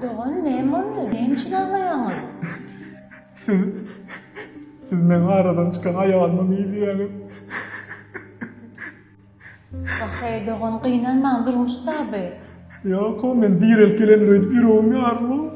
Doğan ne oldu? Neyim için ağlayan? Siz meni aradan çıkan ayağımdan iyi diyelim. Bak Doğan kıynanman durmuş tabi. Yok o men direl gelen röyd bir oğum yarlı.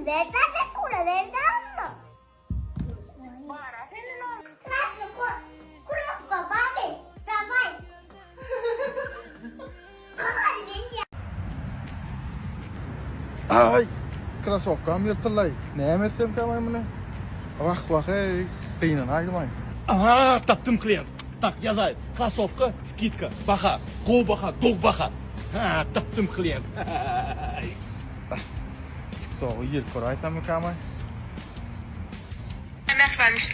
Verden de sonra verden mi? Nasıl kurokka babi davay. Kahar beni. Ay, krasovkam yırtılay. Ne yemesem kamay mı ne? Vah ey, kıyının aydımayın. Aha, taptım klient. Tak yazay. Krasovka, skidka, baha, kol baha, dog baha. Ha, taptım klient. Doğru yıl koraytan mı kamay?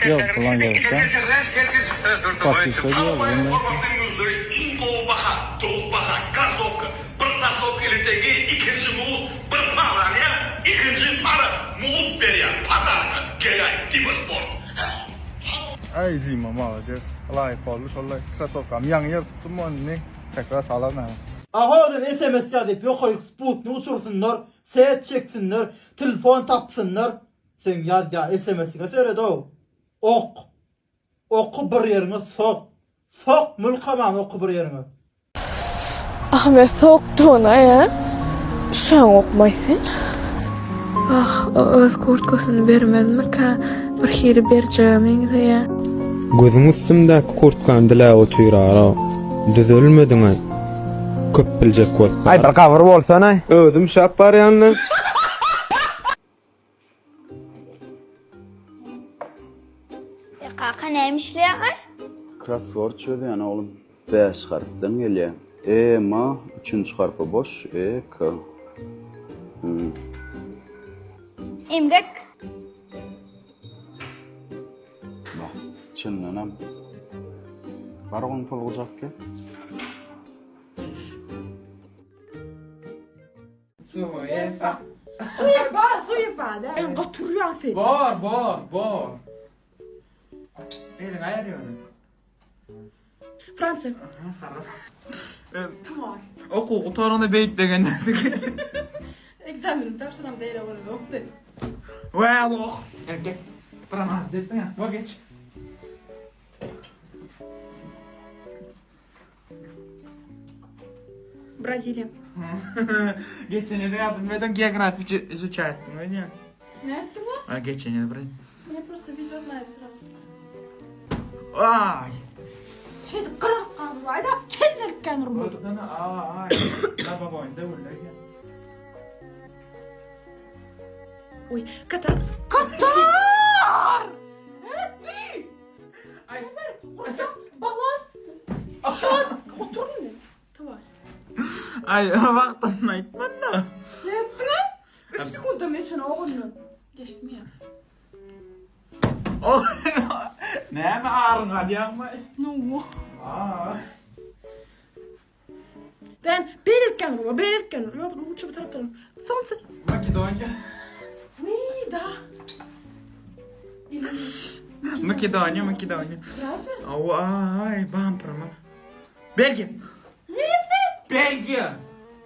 Yok, ulan gelirse. Bakış söylüyor. Kol baha, dog baha, krasovka. Bir krasovka elindeki ikinci muğut, bir para ya. İkinci para muğut veriyor. Padarka, gelay, gibi sport. Ay zima молодец. Alay polmuş olay. Krasovkam yan yer tuttum onu ne? Tekrar sağlarına. Ahodan SMS yazıp yok koyup Sputnik'i uçursunlar, seyahat çeksinler, telefon tapsınlar. Sen yaz ya SMS'ine söyle o. Ok. Oku bir yerine sok. Sok mülkaman oku bir yerine. Ahmet soktu ona ya. Şu an okumaysın. Ah, o öz kurtkasını vermezmi ka bir hiri bereceğim ya. Gözüm üstümdeki kurtkan dila oturara. Düzülmedin ay. Köp bilecek bol. Ay bir kavur bolsan ay. Özüm şap var yanına. Kaka neymiş ya? Crossword çözdü yani oğlum. 5 harften geliyor. Ma 3. harfi boş. K. İmgek. Bak, çınlanam. Var onun pul olacak ki. Suifa. Suifa da. En katırıyor seni. Bor. Elin ayarıyor onu. Fransa. Tamam. Oku otorunu beyitleyen. Egzaminim tavşanam değil ama yoktu. Well ok. Erkek. Fransız ettin ya. Var geç. Brazilya. Geçen de yaptım. Neden geografi изучать ettim öyle ya. Ne etti bu? Geçen de buraya. Я просто визуальная страсть. Ay. Şeyde kırık kaldı. Ayda kendilerken rumodu. Buradan ay. Baba boyunda öyle ya. Oy, Katar. Katar! Evet. Ay. Hocam balans. Şu an oturun mu? Tamam. Ay vaktin aytman da. Ne ettin ha? 3 sekunda mı için oğlunun? Geçtim ya. Ne mi ağrın hadi yapma. No. Ben Belirken rumo. Uçu bir taraftan. Sonsa. Makedonya. Nida. Makedonya. Oh, ay, bumper mı? Belgiya. Belgiya.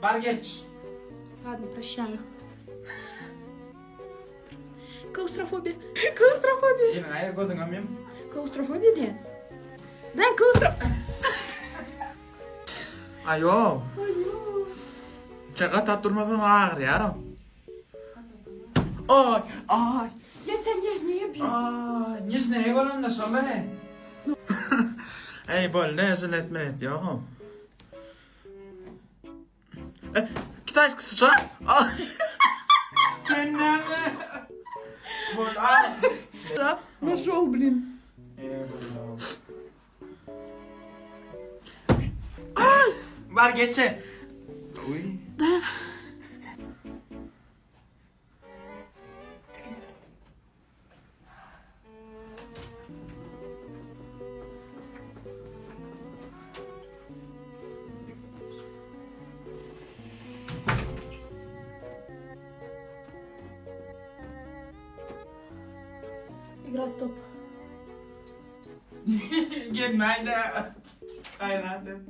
Var geç. Ладно, прощаю. Клаустрофобия. Yine ayı kodun amyam. Клаустрофобия де? Да, клаустрофобия. Ayo. Çaka tat durmadan ağır yarım. Ay. Я тебя нежнее бью. Ay, nişneye golun da şamba ne? Ey bol ne ezil etme et yokum. Kitaysk sıçak. Ay. Kendine. Bol ay. Нашел, блин. Var geçe. Uy. Игра стоп. Gelmeydi. Hayranım.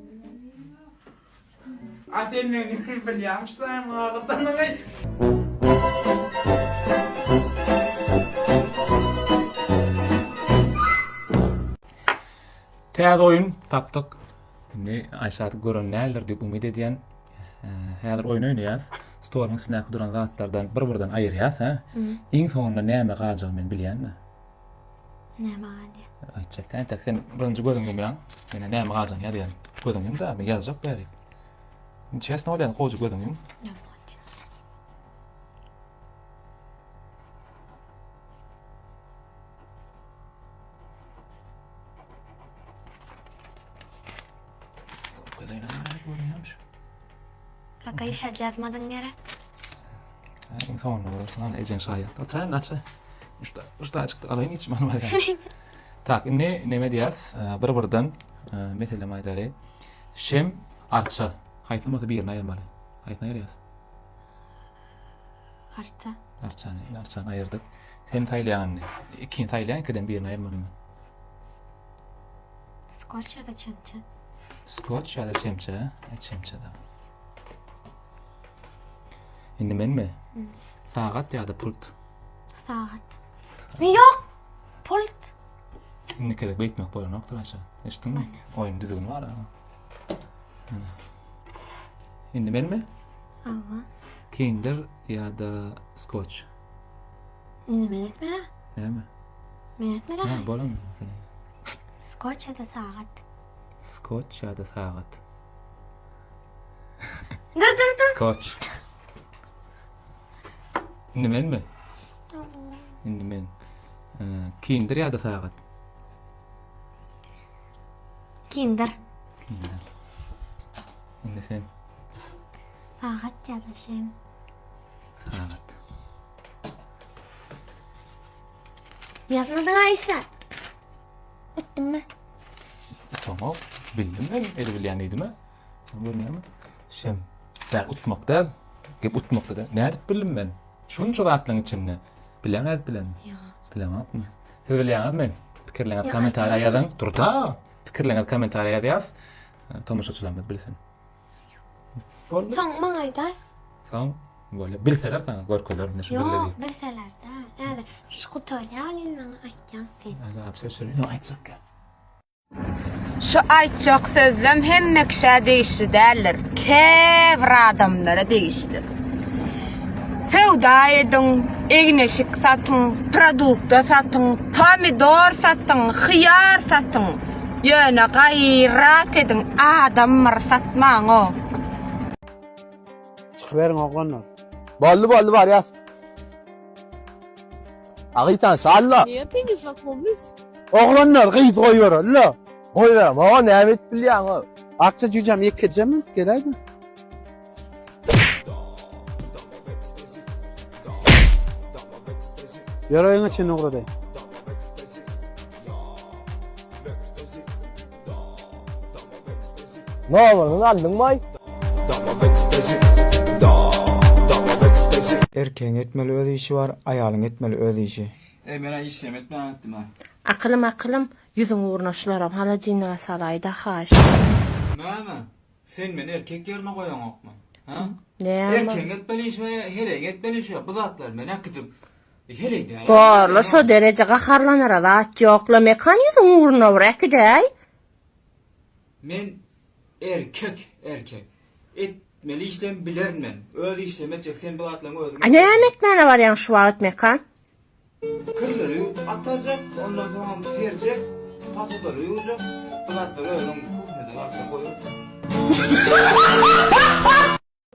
Atenin biliyormuşlar mı ağırdan mı? Täze oyun tapdyk. Şimdi aşağıda görünýärler diýip umyt edýän. Häzir oyun oýnaýas. Storyň üstünde duran zatlardan bir-birinden aýyrýas, ha? Iň soňunda näme galjagyny men bilýänmi? Näme gali? Aýtjak, tek sen birinji gözüň gümýän. Mene näme galjagyny ýa-diýen. Gözüň gümde, men ýazjak bäri. Çesne olýan gowy gözüň güm. Kaka işe yazmadın nere? Iň soňunda görürsin, ana ejen şaýat. Açy. Usta açykdy alaýyn hiç bana bak. Tak, näme diýäs? Bir-birinden meselem aýdary. Şem arça. Haýtym bolsa birine aýyrmaly. Haýtyn aýyrýas. Harça. Arçany aýyrdyk. Sen taýlýany. Ikiň taýlýan, ikiden birine aýyrmaly. Skoç ya da çemçe. Skoç ya da çemçe. Çemçe da. Indi menmi? Sagat ya da pult. Saat. Yok. Pult. Indi kedek beýtmek bolan nokta aşa. Eşitdiňmi? Oyun düzgün var ha. Indi menmi? Ava. Kinder ya da skoç. Ne men etmele? Näme? Men etmele. Ha, bolan. Skoç ya da saat. Skoç ya da sagat. Dur. Skoç. Indi menmi? Indi men. Kinder ya da sagat. Kinder. Kinder. Indi sen. Saat ya da şem. Sagat. Yazmadın Ayşe. Ettin mi? Tamam. Bildim ben. Eli bilýän idimi? Görmýärmi? Şem. Däl utmak däl. Gep utmakda da. Nädip bildim ben? Şunça wagtlaryň içinde. Bilemez bilen. Yok. Bilemezmi? Siz bilýäňizmi? Pikirleňiz kommentariýa ýazyň. Durda. Pikirleňiz kommentariýa ýaz. Tomuşaçylarymyz bilsin. Boldy. Son bana ayday. Soň böyle bilseler sana görkezler ne şu Yok, bildi. bilseler de. Yani şu kutuya alın bana aytyan sen. Azap söýüyor. No aýtsak. Şu aýtjak sözlem hemme kişä değişdi däller. Käbir adamlara değişdi. Sewda edin, egneşik satın, produkta satın, pomidor satın, hıyar satın. Ýöne gaýrat edin, adamlar satmaň o. Çıkıverin oğlanlar. Boldy var ýas. Agytan salla. Niye teniz atmamız? Oğlanlar gyýz goýber, alla. Goýber, maga näme et bilýän o? Akça cücem yekeceğim gelaydı. Yarayın için uğradı. Ne olur, anladın mı? Erkeğin etmeli öz işi var, ayalın etmeli öz işi. Mena işlem etmem ettim ha. Akılım, yüzün uğruna şularam hala cinniğe salayda haş. Näme? Sen meni erkek yerine koyan okman. Ha? Ne ama? Erkek etmeli işe, hele etmeli işe. Bu zatlar meni akıtıp hele de. Gorla şu derece gaharlanır zat yokla mekan yüzün uğruna bırak dey. Men erkek. Etmeli işlem bilermen. Öz işleme çeksen bu zatlarını özüne. Ne emek mene var yan şu vaat mekan? Kırları atacak, ondan sonra verecek. Pataları yiyecek. Bu zatları özüne kuhnede koyuyor.